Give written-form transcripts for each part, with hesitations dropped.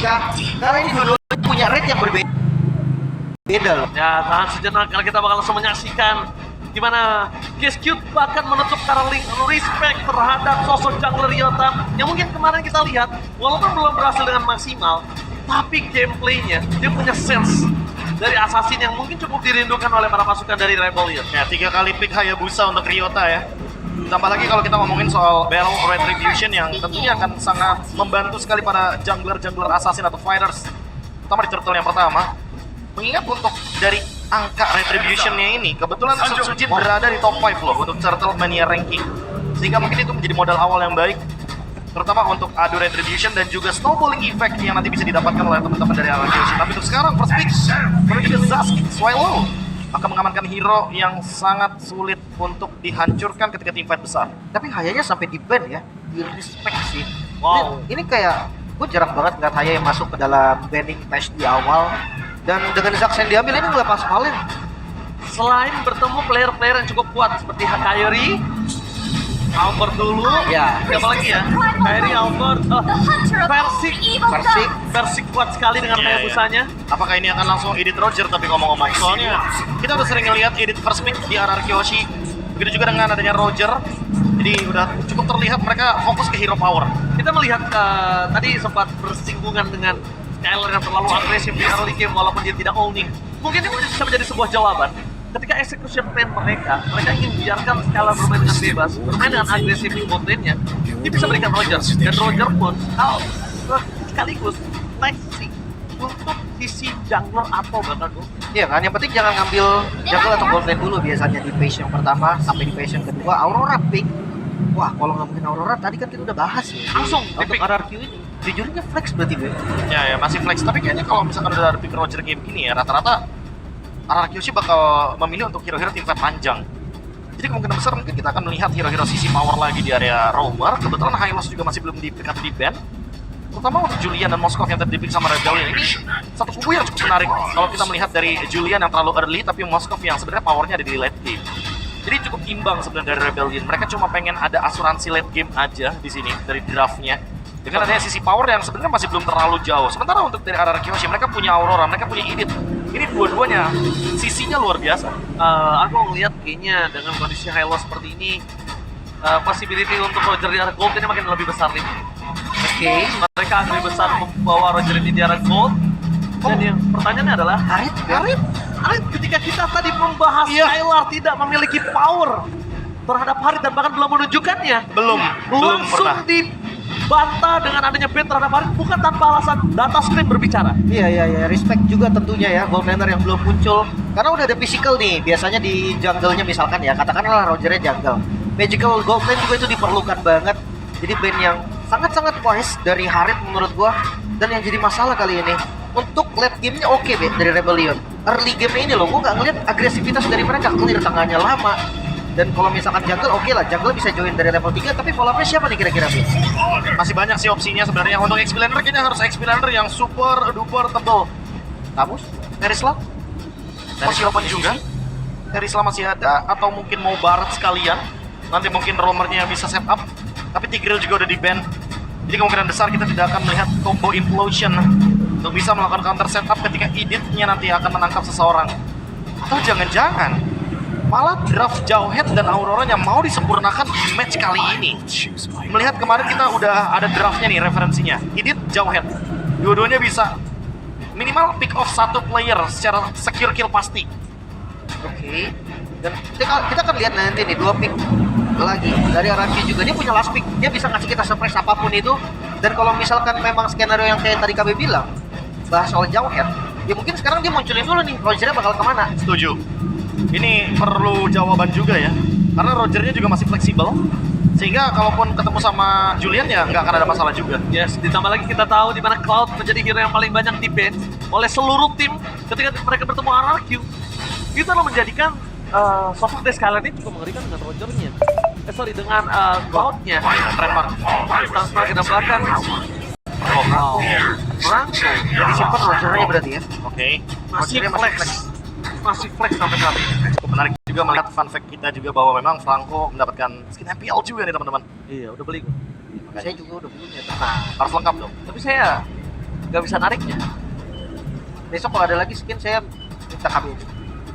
karena ini dua-duanya punya rate yang berbeda loh. Ya, tahan sejenak karena kita bakal langsung menyaksikan gimana Cute bahkan menutup Karling respect terhadap sosok jungler Yotam yang mungkin kemarin kita lihat walaupun belum berhasil dengan maksimal, tapi gameplaynya dia punya sense dari assassin yang mungkin cukup dirindukan oleh para pasukan dari Rebellion. Ya, 3 kali pick Hayabusa untuk Ryota ya. Tambah lagi kalau kita ngomongin soal Battle Retribution yang tentunya akan sangat membantu sekali para jungler assassin atau fighters, terutama di turtle yang pertama. Mengingat untuk dari angka retribution-nya ini, kebetulan Sujin berada di top 5 loh untuk Turtle Mania ranking. Sehingga mungkin itu menjadi modal awal yang baik, terutama untuk adu retribution dan juga snowballing effect yang nanti bisa didapatkan oleh teman-teman dari RRQC. Tapi untuk sekarang, first pick menuju ke Zazk Swallow akan mengamankan hero yang sangat sulit untuk dihancurkan ketika tim fight besar. Tapi Hayanya sampai di ban ya, di respect sih. Wow. Ini kayak gue jarang banget ngeliat Haya yang masuk ke dalam banning patch di awal. Dan dengan Zax yang diambil ini nggak pas paling. Selain bertemu player-player yang cukup kuat seperti Kairi, Albert dulu, Ya. siapa lagi ya? Kairi, Albert, Persik kuat sekali dengan Iya, Hayabusanya. Apakah ini akan langsung edit Roger tapi ngomong-ngomong? Soalnya kita udah sering ngeliat edit first pick di RRQ Hoshi. Begitu juga dengan adanya Roger. Jadi udah cukup terlihat mereka fokus ke hero power. Kita melihat tadi sempat bersinggungan dengan Skyler yang terlalu agresif di early game walaupun dia tidak owning. Mungkin ini bisa menjadi sebuah jawaban. Ketika execution plan mereka ingin biarkan Skyler bermain dengan bebas, bermain dengan agresif di bot lane-nya, dia bisa berikan Roger. Dan Roger pun sekaligus flexing untuk sisi jungler atau bahkan Iya kan, yang penting jangan ngambil jungle atau gold lane dulu biasanya di phase yang pertama sampai di phase yang kedua. Aurora pick. Wah, kalau ngomongin Aurora tadi kan kita udah bahas ya. langsung Untuk di-pick. RRQ ini jujurnya flex berarti gue. Ya masih flex. Tapi kayaknya kalau misalkan udah ada pick Roger game gini ya, rata-rata RRQ sih bakal memilih untuk hero-hero tim fight panjang. Jadi kemungkinan besar mungkin kita akan melihat hero-hero sisi power lagi di area Roamer. Kebetulan Hylos juga masih belum di-pick atau di-ban. Terutama untuk Julian dan Moskov yang tadi di-pick sama Rebellion ini satu kubu yang cukup menarik. Kalau kita melihat dari Julian yang terlalu early, tapi Moskov yang sebenarnya powernya ada di late game. Jadi cukup imbang sebenarnya dari Rebellion. Mereka cuma pengen ada asuransi late game aja di sini dari draftnya. Dengan adanya sisi power yang sebenarnya masih belum terlalu jauh. Sementara untuk dari RRQ Hoshi, mereka punya Aurora, mereka punya Edith. Ini dua-duanya sisinya luar biasa. Aku ngeliat kayaknya dengan kondisi Halo seperti ini, possibility untuk Roger di arah gold ini makin lebih besar nih. Oke. Mereka akan lebih besar membawa Roger ini di arah gold. Dan yang pertanyaannya adalah Harit, ketika kita tadi membahas Iya. Skylar tidak memiliki power terhadap Harit dan bahkan belum menunjukkannya, Belum langsung pernah. dibantah dengan adanya ban terhadap Harit bukan tanpa alasan data screen berbicara. Iya, respect juga tentunya ya gold laner yang belum muncul. Karena udah ada physical nih, biasanya di jungle-nya misalkan ya, katakanlah Rogernya jungle. Magical gold lane juga itu diperlukan banget. Jadi band yang sangat-sangat wise dari Harit menurut gua. Dan yang jadi masalah kali ini, untuk late game-nya oke dari Rebellion. Early game-nya ini loh, gua nggak ngeliat agresivitas dari mereka, clear tengahnya lama. Dan kalau misalkan jungle, oke lah, jungle bisa join dari level 3, tapi follow-up-nya siapa nih kira-kira, Bi? Masih banyak sih opsinya sebenarnya. Untuk X-Blander kayaknya harus X-Blander yang super duper tebel. Tamus? Terisla? Masih open juga. Terisla masih ada, atau mungkin mau Barat sekalian. Nanti mungkin roamernya yang bisa set up. Tapi Tigreal juga udah di-ban. Jadi kemungkinan besar kita tidak akan melihat combo implosion untuk bisa melakukan counter setup ketika Edith-nya nanti akan menangkap seseorang. Atau jangan-jangan malah draft Jauhead dan Aurora-nya mau disempurnakan di match kali ini. Melihat kemarin kita udah ada draftnya nih, referensinya. Edith, Jauhead. Dua-duanya bisa minimal pick off satu player secara secure kill pasti. Oke. Dan kita akan lihat nanti nih 2 pick lagi dari RRQ juga. Dia punya last pick, dia bisa ngasih kita surprise apapun itu. Dan kalau misalkan memang skenario yang kayak tadi KB bilang, bahas soal Jauhead, ya mungkin sekarang dia munculin dulu nih Rogernya bakal kemana. Setuju. Ini perlu jawaban juga ya, karena Rogernya juga masih fleksibel, sehingga kalaupun ketemu sama Julian ya nggak akan ada masalah juga. Yes, ditambah lagi kita tahu di mana Cloud menjadi hero yang paling banyak di-ban oleh seluruh tim ketika mereka bertemu RRQ. Itu adalah menjadikan sosok Skylar ini cukup mengerikan dengan Rogernya. Dengan Cloud-nya. Trademark. Transfer ke belakang. Wow. Franco. Disimpan Rogernya berarti ya. Oke. Masih Rogernya flex. Masih flex sampai saat ini. Cukup menarik juga melihat fun fact kita juga bahwa memang Franco mendapatkan skin MPL juga nih teman-teman. Iya, udah beli gue. Saya juga udah punya tenang. Harus lengkap dong. Tapi saya nggak bisa nariknya. Besok kalau ada lagi skin saya minta kami.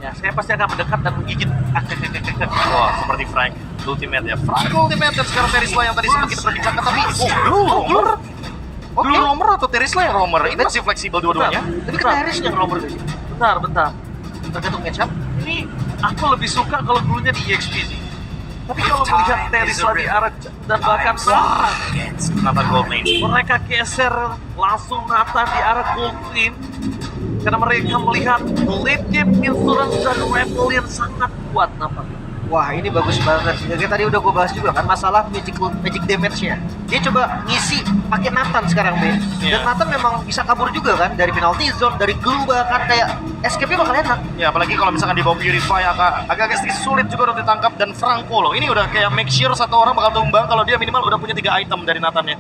Ya, saya pasti akan mendekat dan menggigit. Wah, seperti Frank Ultimate ya. Frank Ultimate dan sekarang Terisla yang tadi sempat kita perbincangkan, tapi Romer. Oke, Romer atau Terisla yang Romer? Ini masih fleksibel dua-duanya. Tapi kan Harris yang nomor tuh. Bentar. Tergantung matchup. Ini aku lebih suka kalau dulunya di EXP sih. Tapi kalau melihat Terisla di arah dan bahkan Nathan Goldlane. mereka geser langsung Nathan di arah Goldlane karena mereka melihat late game Insurance dan Rebellion sangat kuat nampaknya. Wah, ini bagus banget sih. Kayak tadi udah gue bahas juga kan masalah magic damage-nya. Dia coba ngisi pakai Nathan sekarang, Ben. Dan Iya. Nathan memang bisa kabur juga kan dari penalty zone, dari glue bahkan kayak escape-nya bakal enak. Ya, apalagi kalau misalkan di bawah Purify agak sedikit sulit juga untuk ditangkap. Dan Franco loh, ini udah kayak make sure satu orang bakal tumbang kalau dia minimal udah punya 3 item dari Nathan ya.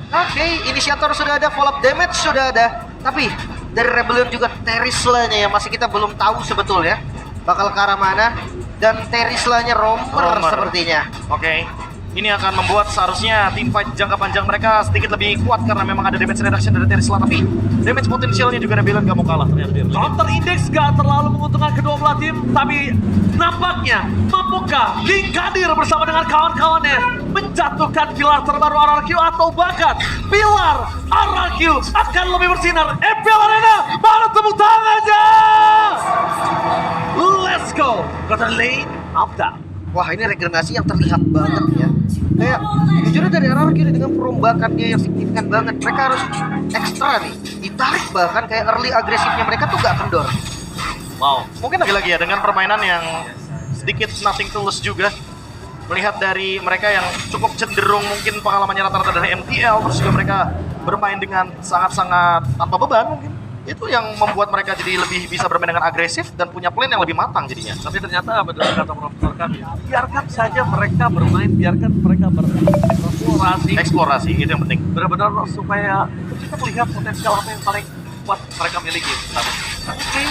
Oke, inisiator sudah ada, follow-up damage sudah ada. Tapi dari Rebellion juga Terisla-nya yang masih kita belum tahu sebetulnya bakal ke arah mana. Dan Terisla-nya Romer sepertinya. Oke. Ini akan membuat seharusnya tim fight jangka panjang mereka sedikit lebih kuat karena memang ada damage reduction dari Terisla, tapi damage potensialnya juga Rebellion gak mau kalah ternyata dia. Counter Index gak terlalu menguntungkan kedua belah tim, tapi nampaknya mampukah King Kadir bersama dengan kawan-kawannya menjatuhkan pilar terbaru RRQ atau bahkan pilar RRQ akan lebih bersinar. FPL Arena, mana tepuk tangannya? Let's go ke the lane of that. Wah, ini regenerasi yang terlihat banget ya. Kayak jujur dari RRQ dengan perombakannya yang signifikan banget. Mereka harus ekstra nih, ditarik bahkan kayak early agresifnya mereka tuh gak kendor. Wow, mungkin lagi-lagi ya dengan permainan yang sedikit nothing to lose juga. Melihat dari mereka yang cukup cenderung mungkin pengalamannya rata-rata dari MTL, terus juga mereka bermain dengan sangat-sangat tanpa beban mungkin. Itu yang membuat mereka jadi lebih bisa bermain dengan agresif dan punya plan yang lebih matang jadinya. Tapi ternyata benar kata profesor kami, biarkan saja mereka bermain, biarkan mereka bereksplorasi. Eksplorasi, itu yang penting. Benar-benar supaya kita melihat potensial apa yang paling kuat mereka miliki. Oke,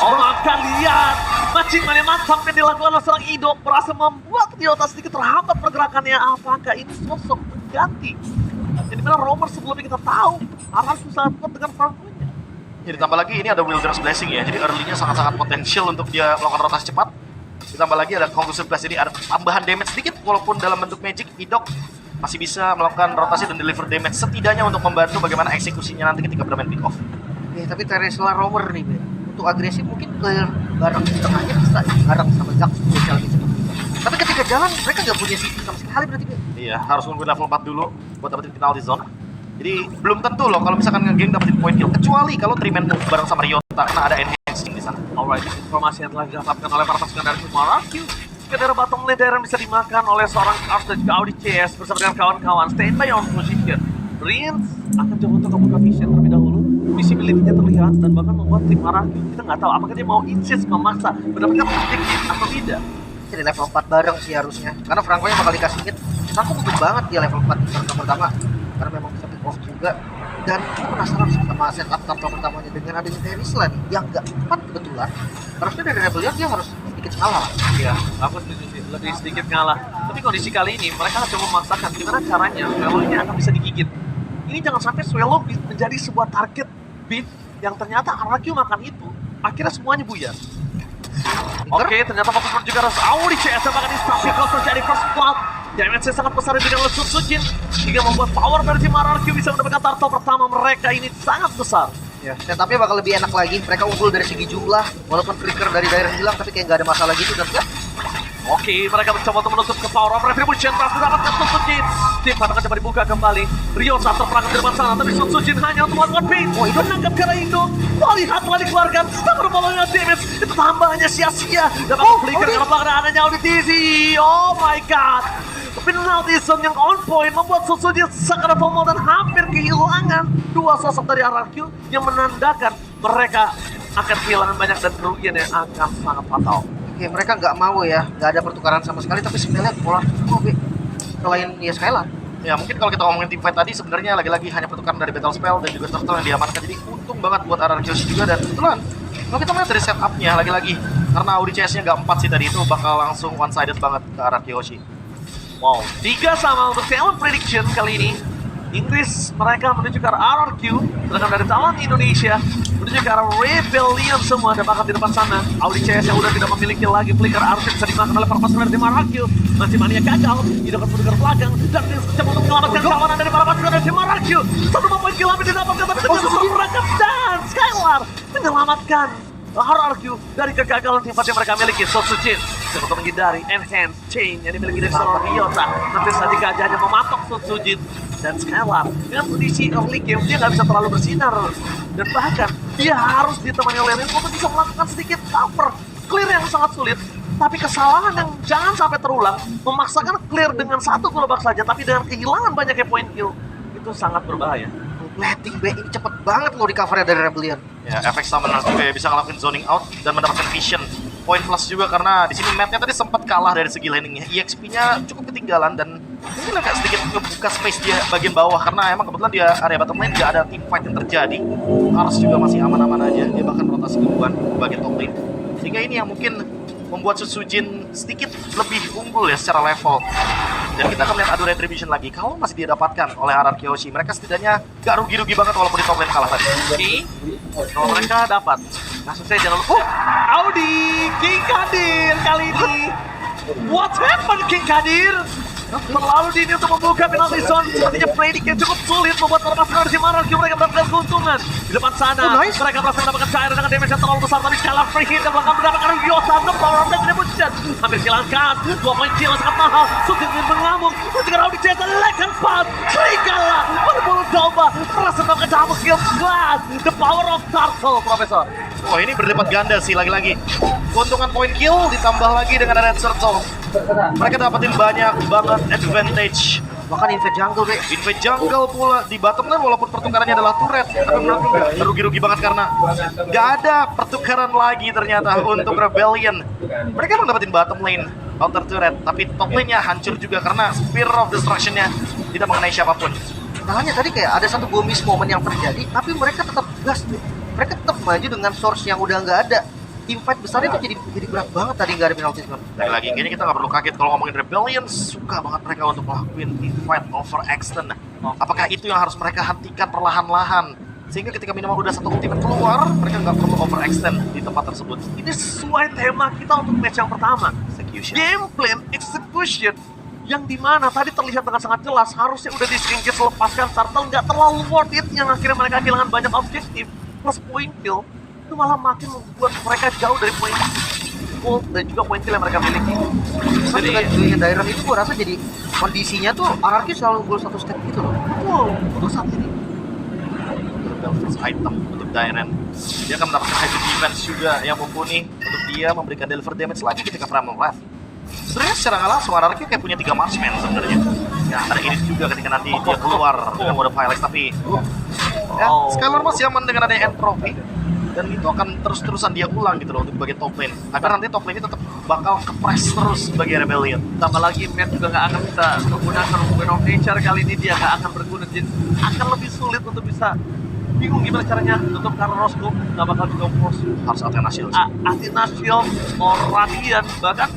oh maka lihat matching-man yang mantap yang dilakukan oleh seorang Ido berhasil membuat Iota sedikit terhambat pergerakannya. Apakah ini sosok pengganti? Jadi benar Romer sebelumnya kita tahu harus sangat kuat dengan Franco. Jadi ditambah lagi ini ada Wilder's Blessing ya, jadi early-nya sangat-sangat potensial untuk dia melakukan rotasi cepat. Ditambah lagi ada Conclusive Blast, jadi ada tambahan damage sedikit walaupun dalam bentuk magic. Idok masih bisa melakukan rotasi dan deliver damage setidaknya untuk membantu bagaimana eksekusinya nanti ketika bermain pick off. Ya, tapi Terisla Romer nih, Ben. Untuk agresif mungkin ke bareng di tengahnya bisa bareng sama Jack spesial gitu. Tapi ketika jalan mereka nggak punya CP sama sekali berarti, Ben. Iya, harus nunggu level 4 dulu buat dapetin penalty zone. Jadi belum tentu loh kalau misalkan nge-gang dapetin point kill, kecuali kalau 3-man move bareng sama Ryota karena ada enhancing di sana. Alright, informasi yang telah didapatkan oleh para pasukan dari tim RRQ. Kedara bottom lane yang bisa dimakan oleh seorang Ars dan juga Audi CS bersama dengan kawan-kawan. Stand by on position. Prince akan coba untuk membuka vision terlebih dahulu. Visibility-nya terlihat dan bahkan membuat tim RRQ. Kita nggak tahu apakah dia mau insist memaksa mendapatkan objektif atau tidak. Jadi level 4 bareng sih harusnya. Karena Franco yang bakal dikasih hit. Franco butuh banget dia level 4 di turn pertama. Karena memang bisa pick off juga. Dan gue penasaran sih sama setup turn pertamanya dengan adanya Terisla nih yang gak tepat kebetulan. Harusnya dari Rebellion dia harus sedikit salah. Iya, aku setuju sih. Lebih sedikit ngalah. Tapi kondisi kali ini mereka coba memaksakan gimana caranya Swallow ini akan bisa digigit. Ini jangan sampai Swallow menjadi sebuah target beat yang ternyata RRQ makan itu. Akhirnya semuanya buyar. Oke, ternyata fokus juga harus Audi CS yang makan instasi kalau terjadi first blood. Damage sangat besar dengan Lesur Sujin hingga membuat power dari tim RRQ bisa mendapatkan turtle pertama mereka ini sangat besar. Ya, setupnya bakal lebih enak lagi. Mereka unggul dari segi jumlah, walaupun flicker dari daerah hilang, tapi kayak nggak ada masalah gitu dan ya. Oke, mereka mencoba untuk menutup ke power of Retribution. Berhasil mendapatkan Sun Sujin. Tim akan coba dibuka kembali. Rio saat terperangkap di depan sana, tapi Sun Sujin hanya untuk melakukan pin. Oh, itu menangkap ke Indo. Lihat telah dikeluarkan. Setelah berbolongnya damage, itu tambahannya sia-sia. Dapat flicker karena belakang adanya Audi TZ. Oh my god. Penalty zone yang on point membuat Sun Sujin sangat formal dan hampir kehilangan dua sosok dari RRQ yang menandakan mereka akan kehilangan banyak dan kerugian yang akan sangat fatal. Oke, mereka nggak mau ya, nggak ada pertukaran sama sekali, tapi sebenarnya pola selain ya Skylar. Ya mungkin kalau kita ngomongin team fight tadi sebenarnya lagi-lagi hanya pertukaran dari Battle Spell dan juga Turtle yang diamankan, jadi untung banget buat RRQ juga. Dan kebetulan kalau kita melihat dari setupnya lagi-lagi karena Audi CS-nya nggak 4 sih tadi, itu bakal langsung one-sided banget ke RRQ Hoshi. Wow, 3 sama untuk talent prediction kali ini. Inggris mereka menuju ke arah RRQ, sedangkan dari Talon Indonesia menuju ke arah Rebellion semua dan bahkan di depan sana Audi CS yang udah tidak memiliki lagi flicker harusnya bisa dimakan oleh para pasukan dari tim RRQ. Masih Mania gagal, tidak akan mundur ke belakang dan mencoba untuk menyelamatkan kawanan dari para pasukan dari tim RRQ. Satu poin kill hampir didapatkan tapi ternyata mereka dan Skylar menyelamatkan RRQ dari kegagalan tim fight yang mereka miliki. Sotsujin untuk menghindari enhance chain yang dimiliki dari seorang Ryota. Nanti saja gajah hanya mematok Sotsujin dan Skylar dengan kondisi early game dia nggak bisa terlalu bersinar dan bahkan dia harus ditemani oleh Rin untuk bisa melakukan sedikit cover clear yang sangat sulit. Tapi kesalahan yang jangan sampai terulang, memaksakan clear dengan satu globak saja tapi dengan kehilangan banyaknya point kill, itu sangat berbahaya. Plating B ini cepet banget loh di covernya dari Rebellion. Ya, efek Summoners juga ya bisa ngelakuin zoning out dan mendapatkan vision. Poin plus juga karena di sini mapnya tadi sempat kalah dari segi landingnya. EXP-nya cukup ketinggalan dan mungkin agak sedikit ngebuka space dia bagian bawah karena emang kebetulan dia area bottom lane nggak ada team fight yang terjadi. Ars juga masih aman-aman aja, dia bahkan rotasi duluan bagian top lane. Sehingga ini yang mungkin membuat Sujin sedikit lebih unggul ya secara level. Dan kita akan lihat adu retribution lagi. Kalau masih dia dapatkan oleh RRQ Hoshi, mereka setidaknya gak rugi-rugi banget walaupun di top lane kalah tadi. Oke, kalau mereka dapat, kasusnya jangan lupa. Audi, King Kadir kali ini. What happened King Kadir? Terlalu dini untuk membuka penalty zone. Sepertinya playing yang cukup sulit membuat para pasukan dari RRQ mereka mendapatkan keuntungan. Di depan sana, mereka berhasil mendapatkan cair dengan damage yang terlalu besar. Tapi Skylar free hit dan belakang mendapatkan Ryota. No power of retribution. Hampir hilangkan. 2 poin kill yang sangat mahal. Sugeng mengamuk. Menjaga Audi Jasa lekan part. Serigala berbulu domba. Merasa mendapatkan double kill. Glass. The power of turtle, Profesor. Wah, ini berlipat ganda sih lagi-lagi. Keuntungan point kill ditambah lagi dengan ada turtle. Mereka dapetin banyak banget advantage. Bahkan invade jungle, Be. Invade jungle pula di bottom lane walaupun pertukarannya adalah turret. Tapi menurutku nggak rugi-rugi banget karena nggak ada pertukaran lagi ternyata untuk Rebellion. Mereka emang dapetin bottom lane counter turret, tapi top lane-nya hancur juga karena Spear of Destruction-nya tidak mengenai siapapun. Makanya tadi kayak ada satu bomis moment yang terjadi, tapi mereka tetap gas. Mereka tetap maju dengan source yang udah nggak ada. Team fight besar itu jadi berat banget tadi nggak ada penalty zone. Lagi kayaknya kita nggak perlu kaget kalau ngomongin Rebellion, suka banget mereka untuk melakukan team fight overextend. Apakah itu yang harus mereka hentikan perlahan-lahan? Sehingga ketika minimal udah satu ultimate keluar, mereka nggak perlu overextend di tempat tersebut. Ini sesuai tema kita untuk match yang pertama. Execution. Game plan execution yang dimana tadi terlihat dengan sangat jelas harusnya udah disengage lepaskan turtle nggak terlalu worth it yang akhirnya mereka kehilangan banyak objektif plus point kill itu malah makin membuat mereka jauh dari poin gold dan juga poin kill yang mereka miliki. Jadi dengan Dairon itu gua rasa jadi kondisinya tuh RRQ selalu unggul satu step gitu loh. Wow, untuk saat ini First item untuk Dairen. Dia akan mendapatkan heavy defense juga yang mumpuni untuk dia memberikan deliver damage lagi ketika Primal Wrath. Sebenarnya secara nggak langsung RRQ kayak punya 3 marksman sebenarnya. Ya ada ini juga ketika nanti dia keluar dengan mode Pylex tapi ya Skylar masih aman dengan adanya entropy dan itu akan terus-terusan dia ulang gitu loh untuk bagian top lane agar nanti top lane ini tetap bakal kepres terus bagi Rebellion. tambah lagi Matt juga nggak akan bisa menggunakan Weapon of Nature kali ini, dia nggak akan berguna, jadi akan lebih sulit untuk bisa bingung gimana caranya tutup karena Roscoe nggak bakal juga force Harus Athena Shield. Athena Shield or Radiant, bahkan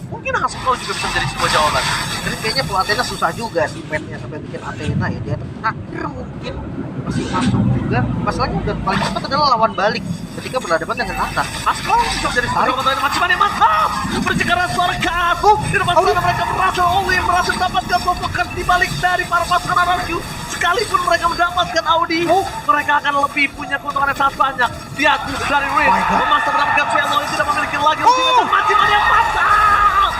mungkin Haskell juga bisa menjadi sebuah jawaban. Jadi kayaknya buat Athena susah juga sih petnya sampai bikin Athena ya. Dia terakhir mungkin masih masuk juga. Masalahnya udah paling cepat adalah lawan balik ketika berhadapan dengan Nathan. Haskell bisa menjadi sebuah jawaban dari Maciman yang mantap. Berjekara suara kaku di depan sana mereka berhasil Olin berhasil mendapatkan pasukan di balik dari para pasukan RRQ. Sekalipun mereka mendapatkan Audi, mereka akan lebih punya keuntungan yang sangat banyak. Lihat dari Riz memaksa mendapatkan Velo yang tidak memiliki lagi ultimate. Maciman yang mantap.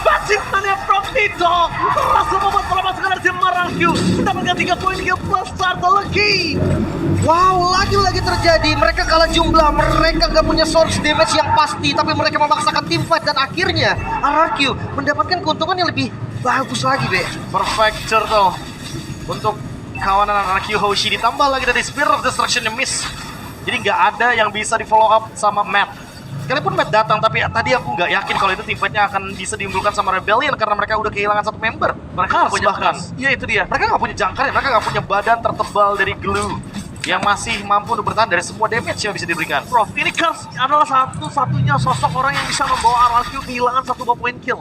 Bajingannya from Tito berhasil membuat para pasukan dari tim RRQ mendapatkan 3 poin kill plus turtle lagi. Wow, lagi-lagi terjadi. Mereka kalah jumlah, mereka gak punya source damage yang pasti, tapi mereka memaksakan team fight dan akhirnya RRQ mendapatkan keuntungan yang lebih bagus lagi, Be. Perfect turtle untuk kawanan RRQ Hoshi ditambah lagi dari Spear of Destruction yang miss. Jadi nggak ada yang bisa di follow up sama Matt. Sekalipun Matt datang, tapi tadi aku nggak yakin kalau itu team fight-nya akan bisa diunggulkan sama Rebellion karena mereka udah kehilangan satu member. Mereka nggak punya bahkan. Iya itu dia. Mereka nggak punya jangkar ya, mereka nggak punya badan tertebal dari glue yang masih mampu untuk bertahan dari semua damage yang bisa diberikan. Prof, ini Kars adalah satu-satunya sosok orang yang bisa membawa RRQ kehilangan 1 poin kill.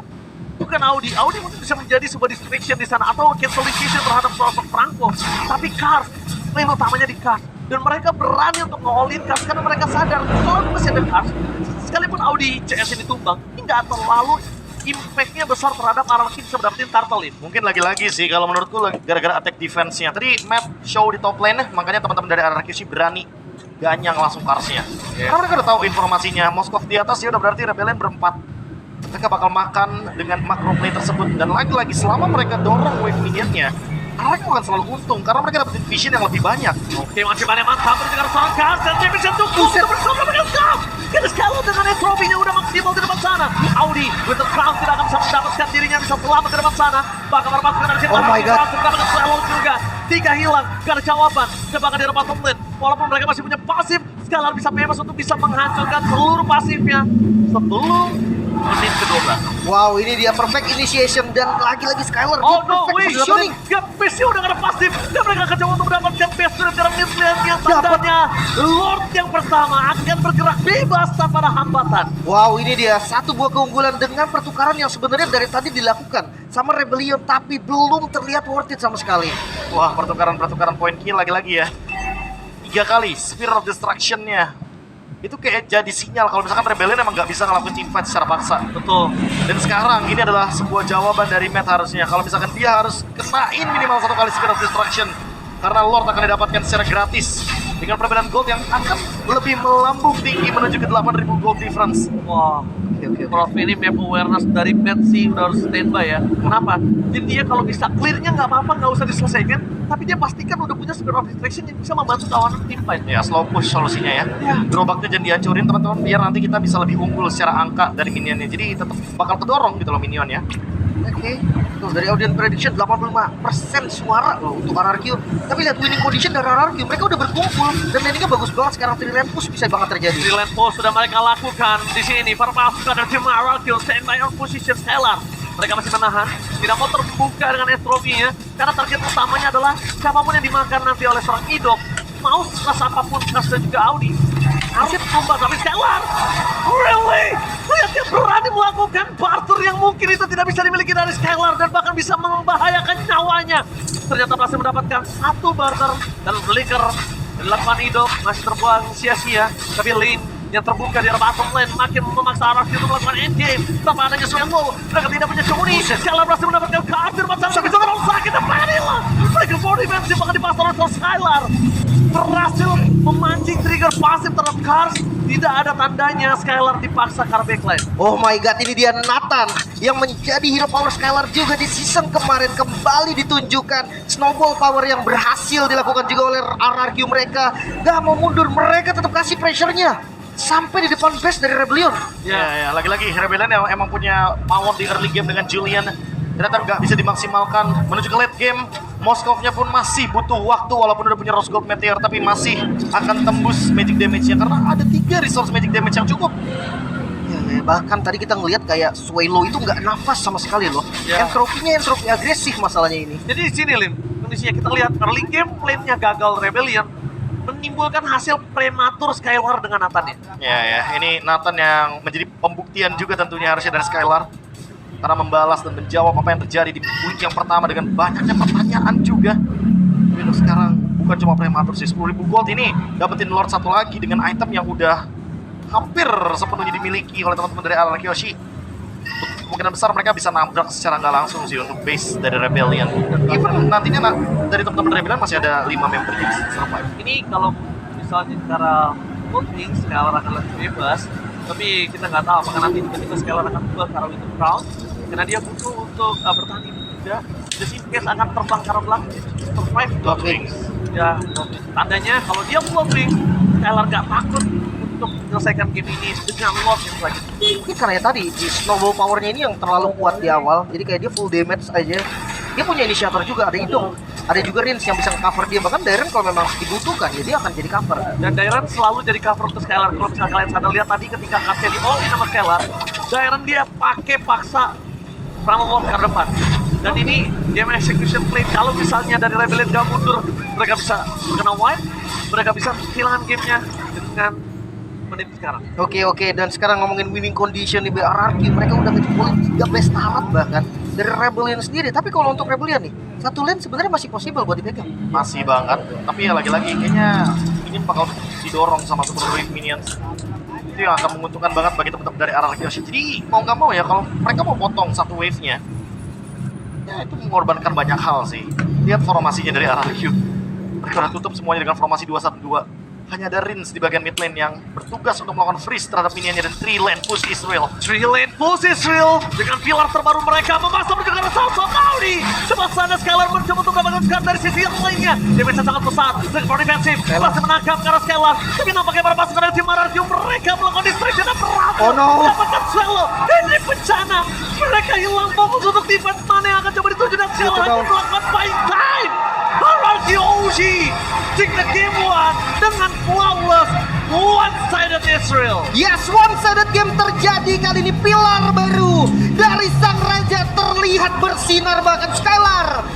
bukan Audi. Audi mungkin bisa menjadi sebuah distraction di sana atau cancellation terhadap sosok Franco. Tapi Cars, main utamanya di Cars. Dan mereka berani untuk nge-all-in Cars karena mereka sadar kalau masih ada Cars, sekalipun Audi CS ini tumbang, ini nggak terlalu impact-nya besar terhadap Araki bisa dapetin turtle ini. Mungkin lagi-lagi sih kalau menurutku gara-gara attack defense-nya. Tadi map show di top lane, makanya teman-teman dari RRQ berani ganyang langsung Cars-nya. Karena mereka udah tahu informasinya, Moskov di atas ya udah berarti Rebellion berempat. Mereka bakal makan dengan macro play tersebut. Dan lagi-lagi selama mereka dorong wave minion-nya, RRQ akan selalu untung karena mereka dapetin vision yang lebih banyak. Oke, masih banyak mantap mendengar seorang Cars dan dia bisa tunggu bersama dengan Cars. Kita sekali dengan entropinya udah maksimal di depan sana. Audi with the crown tidak akan bisa mendapatkan dirinya bisa selamat di depan sana. Bahkan melepaskan dari situ. Oh my god. Mendapatkan selalu juga. 3 hilang karena jawaban. Bahkan di depan top lane. Walaupun mereka masih punya pasif, Scalar bisa bebas untuk bisa menghancurkan seluruh pasifnya sebelum menit ke-12. Wow, ini dia perfect initiation dan lagi-lagi Skylar Oh dia no, perfect wait, positioning. base-nya udah gak ada pasif dan mereka akan coba untuk mendapatkan base dari jarak mid lane yang tandanya Lord yang pertama akan bergerak bebas tanpa ada hambatan. Wow, ini dia satu buah keunggulan dengan pertukaran yang sebenarnya dari tadi dilakukan sama Rebellion tapi belum terlihat worth it sama sekali. Wah, pertukaran point kill lagi-lagi ya. 3 kali Spear of Destruction-nya. Itu kayak jadi sinyal kalau misalkan Rebellion emang nggak bisa ngelakuin teamfight secara paksa. Betul. Dan sekarang ini adalah sebuah jawaban dari Matt harusnya. Kalau misalkan dia harus kenain minimal 1 kali Spear of Destruction. Karena Lord akan didapatkan secara gratis. Dengan perbedaan gold yang akan lebih melambung tinggi menuju ke 8.000 gold difference. Wah, Oke. Prof ini map awareness dari Matt sih udah harus standby ya. Kenapa? Jadi dia kalau bisa clearnya nggak apa-apa, nggak usah diselesaikan. Tapi dia pastikan udah punya Spear of Distraction yang bisa membantu kawanan tim fight. Ya, slow push solusinya ya. Gerobaknya jangan dihancurin teman-teman, biar nanti kita bisa lebih unggul secara angka dari minionnya. Jadi tetap bakal kedorong gitu loh minionnya. Oke. Tuh dari audience prediction 85% suara loh untuk RRQ. Tapi lihat winning condition dari RRQ, mereka udah berkumpul dan landingnya bagus banget sekarang. 3 lane push bisa banget terjadi. Di lane push sudah mereka lakukan di sini. Para pasukan dari tim RRQ standby on position Stellar. Mereka masih menahan, tidak mau terbuka dengan entropinya karena target utamanya adalah siapapun yang dimakan nanti oleh seorang idol. Mau sekelas apapun Cars dan juga Audi harus tumbang, tapi Stellar really? Lihat dia berani melakukan barter yang mungkin itu tidak bisa dimiliki dari Skylar dan bahkan bisa membahayakan nyawanya. Ternyata berhasil mendapatkan 1 barter dan flicker. 8 idol masih terbuang sia-sia, tapi lane yang terbuka di arah bottom lane makin memaksa RRQ untuk melakukan endgame tanpa adanya swallow. Mereka tidak punya Johnny. Skylar berhasil mendapatkan kafir macam sakit dengan orang sakit dan Vanilla. Mereka 4 dimensi bahkan dipasang oleh Skylar. Berhasil memancing trigger pasif terhadap Cars. Tidak ada tandanya Skylar dipaksa ke arah backline. Oh my god, ini dia Nathan yang menjadi hero power Skylar juga di season kemarin kembali ditunjukkan. Snowball power yang berhasil dilakukan juga oleh RRQ mereka. Gak mau mundur, mereka tetap kasih pressure-nya sampai di depan base dari Rebellion. Ya, lagi-lagi Rebellion yang emang punya power di early game dengan Julian. Ternyata nggak bisa dimaksimalkan menuju ke late game. Moskovnya pun masih butuh waktu walaupun udah punya Rose Gold Meteor, tapi masih akan tembus magic damage-nya karena ada 3 resource magic damage yang cukup. Ya, bahkan tadi kita ngelihat kayak Swallow itu nggak nafas sama sekali loh. Ya. Entropinya entropi agresif masalahnya ini. Jadi di sini Lim, kondisinya kita lihat early game plate-nya gagal Rebellion menimbulkan hasil prematur Skylar dengan Nathan ya. Ya, ini Nathan yang menjadi pembuktian juga tentunya harusnya dari Skylar. Karena membalas dan menjawab apa yang terjadi di week yang pertama dengan banyaknya pertanyaan juga. Tapi untuk sekarang bukan cuma prematur sih, 10.000 gold ini dapetin Lord 1 lagi dengan item yang udah hampir sepenuhnya dimiliki oleh teman-teman dari Alan Kyoshi. Kemungkinan besar mereka bisa nabrak secara nggak langsung sih untuk base dari Rebellion. Even nantinya dari teman-teman Rebellion masih ada 5 member yang bisa survive. Ini kalau misalnya secara voting Skylar akan lebih bebas, tapi kita nggak tahu apakah nanti ketika Skylar akan keluar ke arah Winter Crown karena dia butuh untuk bertanding juga. Just in case akan terbang ke arah belakang survive Blood Wings. ya. Tandanya kalau dia floating, Skylar nggak takut untuk menyelesaikan game ini dengan Lord yang lagi. Mungkin karena ya tadi di snowball powernya ini yang terlalu kuat di awal, jadi kayak dia full damage aja. Dia punya inisiator juga, ada Idong, ada juga Rins yang bisa cover dia. Bahkan Darren kalau memang dibutuhkan, ya dia akan jadi cover. Dan Dairon selalu jadi cover untuk Skylar. Kalau misalnya kalian sadar, lihat tadi ketika Katya di all in sama Skylar, Dairon dia pakai paksa Pramawon ke depan. Dan ini game execution play, kalau misalnya dari Rebellion gak mundur, mereka bisa kena wipe, mereka bisa kehilangan gamenya dengan menit sekarang. Oke, dan sekarang ngomongin winning condition di BRRQ, mereka udah ngejebolin 13 tarot bahkan dari Rebellion sendiri. Tapi kalau untuk Rebellion nih, satu lane sebenarnya masih possible buat dipegang. Masih banget, tapi ya lagi-lagi kayaknya ini bakal didorong sama Super Wave Minions. Itu yang akan menguntungkan banget bagi teman-teman dari RRQ Yoshi. Jadi mau nggak mau ya, kalau mereka mau potong satu wave-nya, ya itu mengorbankan banyak hal sih. Lihat formasinya dari RRQ. Mereka udah tutup semuanya dengan formasi 2-1-2. Hanya ada Rins di bagian mid lane yang bertugas untuk melakukan freeze terhadap minionnya, dan 3 lane push Israel. 3 lane push Israel dengan pilar terbaru mereka memasang menuju ke arah Salsa Maui. Coba sana Skylar mencoba untuk mendapatkan scar dari sisi yang lainnya. Damage sangat besar, for defensif masih menangkap ke arah Skylar. Tapi nampaknya para pasukan dari tim RRQ mereka melakukan distraction dan berhasil Oh no. mendapatkan Swallow. Ini bencana, mereka hilang fokus untuk defense mana yang akan coba dituju, dan Skylar hanya melakukan buying time. RRQ OG take the game 1 dengan flawless one-sided Israel. Yes, one-sided game terjadi kali ini. Pilar baru dari sang raja terlihat bersinar, bahkan Skylar